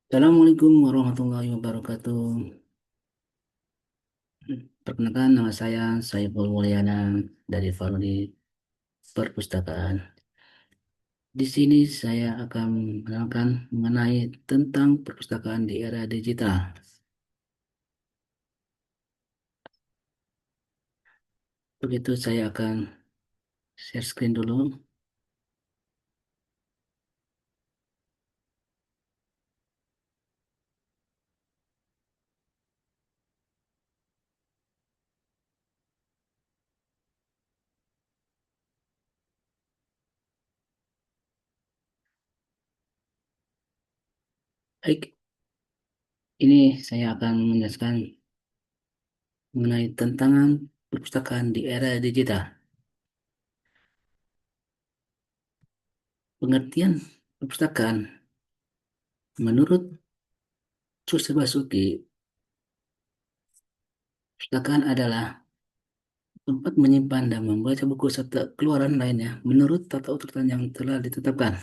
Assalamualaikum warahmatullahi wabarakatuh. Perkenalkan nama saya Saiful Mulyana dari Farudi Perpustakaan. Di sini saya akan menerangkan mengenai tentang perpustakaan di era digital. Begitu saya akan share screen dulu. Baik, ini saya akan menjelaskan mengenai tantangan perpustakaan di era digital. Pengertian perpustakaan menurut Susilo Basuki, perpustakaan adalah tempat menyimpan dan membaca buku serta keluaran lainnya menurut tata urutan yang telah ditetapkan.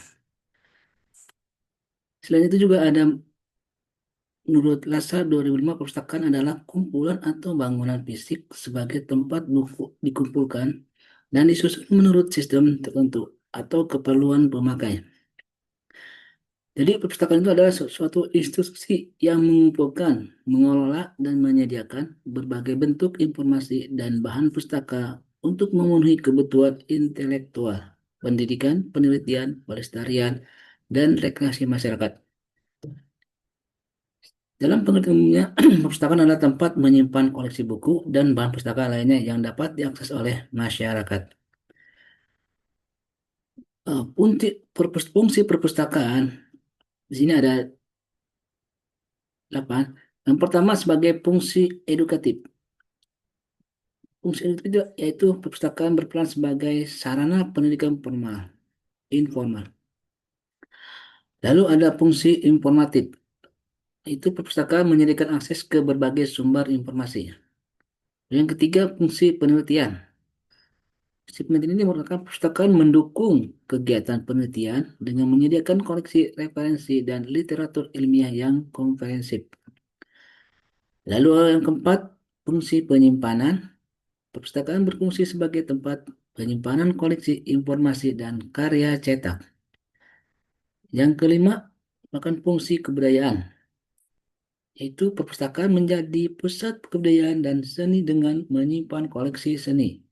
Selain itu juga ada menurut Lasa 2005 perpustakaan adalah kumpulan atau bangunan fisik sebagai tempat buku dikumpulkan dan disusun menurut sistem tertentu atau keperluan pemakai. Jadi perpustakaan itu adalah suatu institusi yang mengumpulkan, mengelola, dan menyediakan berbagai bentuk informasi dan bahan pustaka untuk memenuhi kebutuhan intelektual, pendidikan, penelitian, pelestarian, dan rekreasi masyarakat. Dalam pengertian umumnya, perpustakaan adalah tempat menyimpan koleksi buku dan bahan pustaka lainnya yang dapat diakses oleh masyarakat. Fungsi perpustakaan di sini ada 8. Yang pertama sebagai fungsi edukatif. Fungsi itu yaitu perpustakaan berperan sebagai sarana pendidikan formal, informal. Lalu ada fungsi informatif, itu perpustakaan menyediakan akses ke berbagai sumber informasi. Yang ketiga, fungsi penelitian. Fungsi penelitian ini merupakan perpustakaan mendukung kegiatan penelitian dengan menyediakan koleksi referensi dan literatur ilmiah yang komprehensif. Lalu yang keempat, fungsi penyimpanan. Perpustakaan berfungsi sebagai tempat penyimpanan koleksi informasi dan karya cetak. Yang kelima, merupakan fungsi kebudayaan, yaitu perpustakaan menjadi pusat kebudayaan dan seni dengan menyimpan koleksi seni.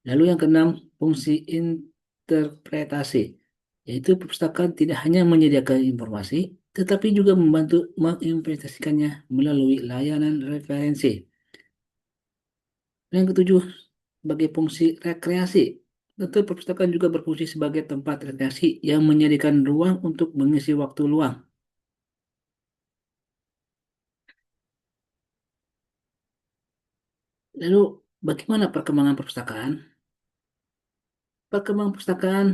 Lalu yang keenam, fungsi interpretasi, yaitu perpustakaan tidak hanya menyediakan informasi, tetapi juga membantu menginvestasikannya melalui layanan referensi. Yang ketujuh, sebagai fungsi rekreasi. Tentu perpustakaan juga berfungsi sebagai tempat rekreasi yang menyediakan ruang untuk mengisi waktu luang. Lalu, bagaimana perkembangan perpustakaan? Perkembangan perpustakaan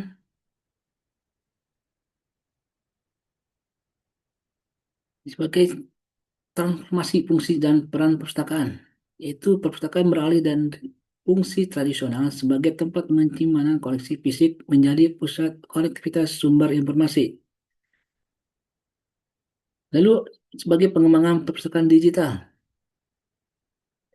sebagai transformasi fungsi dan peran perpustakaan, yaitu perpustakaan beralih dan fungsi tradisional sebagai tempat penyimpanan koleksi fisik menjadi pusat kolektivitas sumber informasi. Lalu, sebagai pengembangan perpustakaan digital.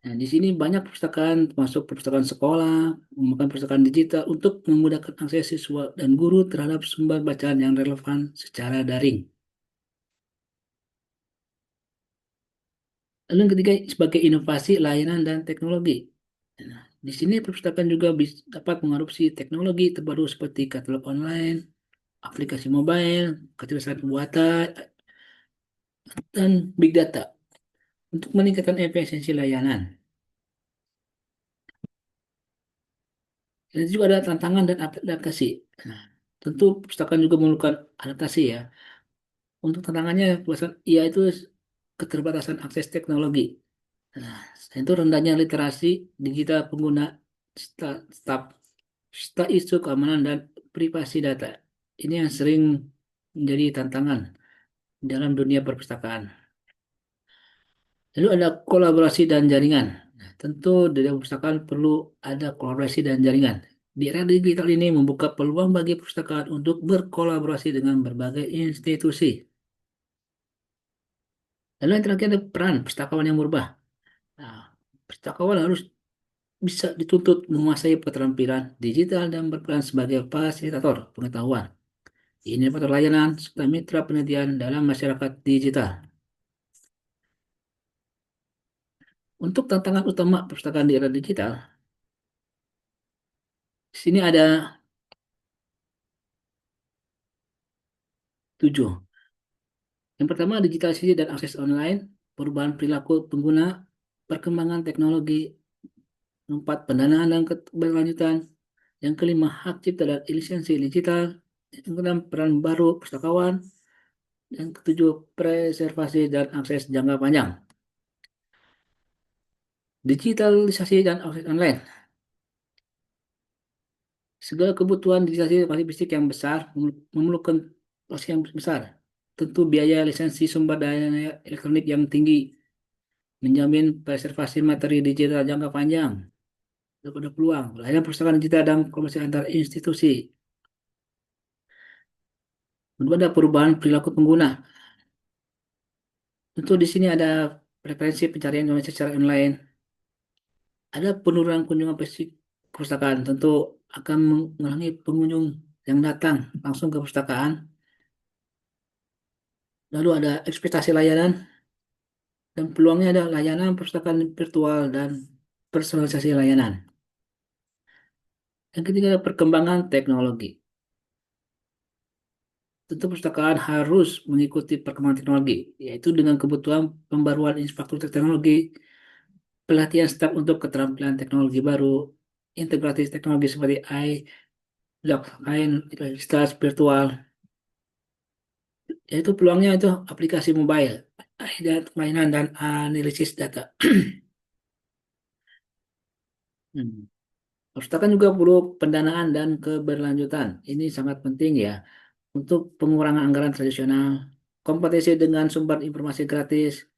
Nah, di sini banyak perpustakaan, termasuk perpustakaan sekolah, menggunakan perpustakaan digital untuk memudahkan akses siswa dan guru terhadap sumber bacaan yang relevan secara daring. Lalu yang ketiga, sebagai inovasi, layanan, dan teknologi. Nah, di sini perpustakaan juga dapat mengadopsi teknologi terbaru seperti katalog online, aplikasi mobile, kecerdasan buatan, dan big data untuk meningkatkan efisiensi layanan. Dan juga ada tantangan dan adaptasi. Nah, tentu perpustakaan juga memerlukan adaptasi ya. Untuk tantangannya, yaitu keterbatasan akses teknologi. Nah, selain itu rendahnya literasi digital pengguna, staf, serta isu keamanan dan privasi data. Ini yang sering menjadi tantangan dalam dunia perpustakaan. Lalu ada kolaborasi dan jaringan. Nah, tentu di dalam perpustakaan perlu ada kolaborasi dan jaringan. Di era digital ini membuka peluang bagi perpustakaan untuk berkolaborasi dengan berbagai institusi. Lalu yang terakhir ada peran pustakawan yang berubah. Nah, pustakawan harus bisa dituntut menguasai keterampilan digital dan berperan sebagai fasilitator pengetahuan, inovator layanan, serta mitra penelitian dalam masyarakat digital. Untuk tantangan utama perpustakaan di era digital, di sini ada 7. Yang pertama, digitalisasi dan akses online, perubahan perilaku pengguna, perkembangan teknologi, 4, pendanaan dan keberlanjutan, yang kelima, hak cipta dan lisensi digital, yang keenam, peran baru pustakawan, yang ketujuh, preservasi dan akses jangka panjang. Digitalisasi dan akses online. Segala kebutuhan digitalisasi fisik yang besar memerlukan proses yang besar. Tentu biaya lisensi sumber daya elektronik yang tinggi, menjamin preservasi materi digital jangka panjang, ada peluang, layanan perpustakaan digital dan komunikasi antar institusi. Kedua, ada perubahan perilaku pengguna. Tentu di sini ada preferensi pencarian informasi secara online. Ada penurunan kunjungan fisik perpustakaan. Tentu akan mengurangi pengunjung yang datang langsung ke perpustakaan. Lalu ada ekspektasi layanan dan peluangnya ada layanan perpustakaan virtual dan personalisasi layanan. Yang ketiga, ada perkembangan teknologi. Tentu perpustakaan harus mengikuti perkembangan teknologi, yaitu dengan kebutuhan pembaruan infrastruktur teknologi, pelatihan staf untuk keterampilan teknologi baru, integrasi teknologi seperti blockchain, identitas virtual, yaitu peluangnya itu aplikasi mobile, dan mainan dan analisis data. Hmm. Perpustakaan juga perlu pendanaan dan keberlanjutan. Ini sangat penting ya untuk pengurangan anggaran tradisional, kompetisi dengan sumber informasi gratis,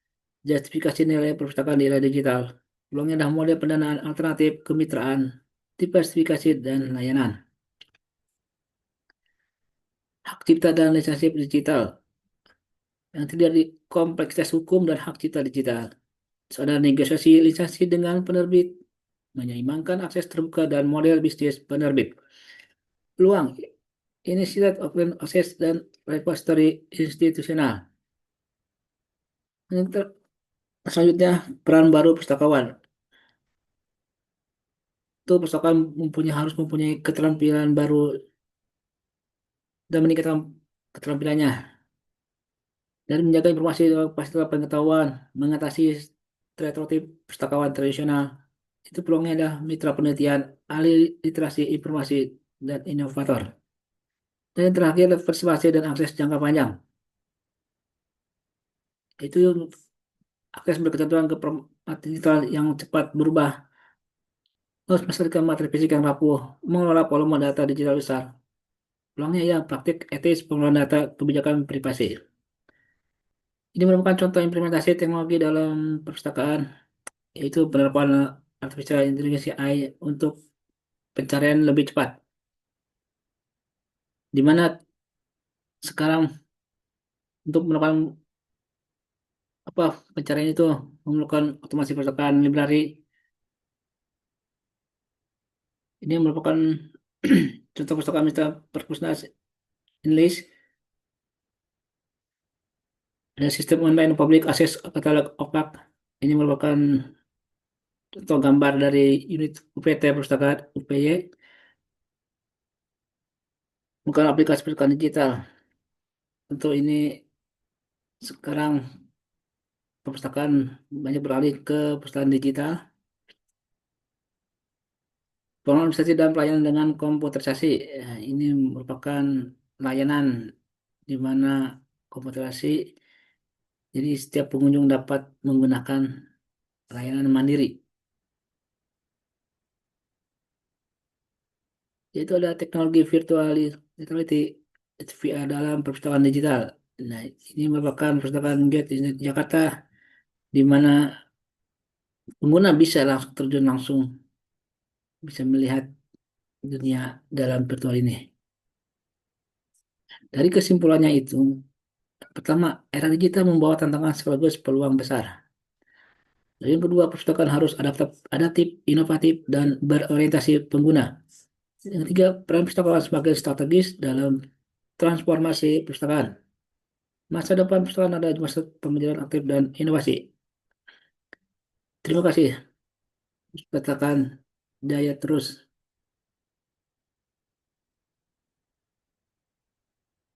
justifikasi nilai perpustakaan di era digital. Peluangnya adalah model pendanaan alternatif, kemitraan, diversifikasi dan layanan. Hak cipta dan lisensi digital yang tidak di kompleksitas hukum dan hak cipta digital. Saudara negosiasi lisensi dengan penerbit, menyeimbangkan akses terbuka dan model bisnis penerbit. Peluang, initiative open access dan repository institusional. Selanjutnya, peran baru pustakawan. Itu pustakawan harus mempunyai keterampilan baru dan meningkatkan keterampilannya dan menjaga informasi dan kapasitas pengetahuan, mengatasi stereotip pustakawan tradisional. Itu peluangnya adalah mitra penelitian, ahli literasi informasi, dan inovator. Dan yang terakhir, partisipasi dan akses jangka panjang. Itu akses berketentuan ke digital yang cepat berubah, terus melestarikan materi fisik yang rapuh, mengelola volume data digital besar. Peluangnya ya praktik etis pengelolaan data kebijakan privasi. Ini merupakan contoh implementasi teknologi dalam perpustakaan, yaitu penerapan artificial intelligence AI untuk pencarian lebih cepat. Di mana sekarang untuk melakukan apa pencarian itu memerlukan otomasi perpustakaan library. Ini merupakan contoh perpustakaan Mitra Perpustakaan English. Ada sistem online public access katalog OPAC. Ini merupakan contoh gambar dari unit UPT Perpustakaan UPY. Bukan aplikasi perpustakaan digital. Untuk ini sekarang perpustakaan banyak beralih ke perpustakaan digital. Pengelolaan administrasi dan pelayanan dengan komputerisasi. Ini merupakan layanan di mana komputerisasi, jadi setiap pengunjung dapat menggunakan layanan mandiri. Yaitu ada teknologi virtual reality VR dalam perpustakaan digital. Nah, ini merupakan perpustakaan Gate di Jakarta di mana pengguna bisa langsung terjun langsung, bisa melihat dunia dalam virtual ini. Dari kesimpulannya itu, Pertama, era digital membawa tantangan sekaligus peluang besar. Yang kedua, perpustakaan harus adaptif, inovatif, dan berorientasi pengguna. Yang ketiga, peran perpustakaan sebagai strategis dalam transformasi perpustakaan. Masa depan perpustakaan ada di masa pembelajaran aktif dan inovasi. Terima kasih. Perpustakaan jaya terus.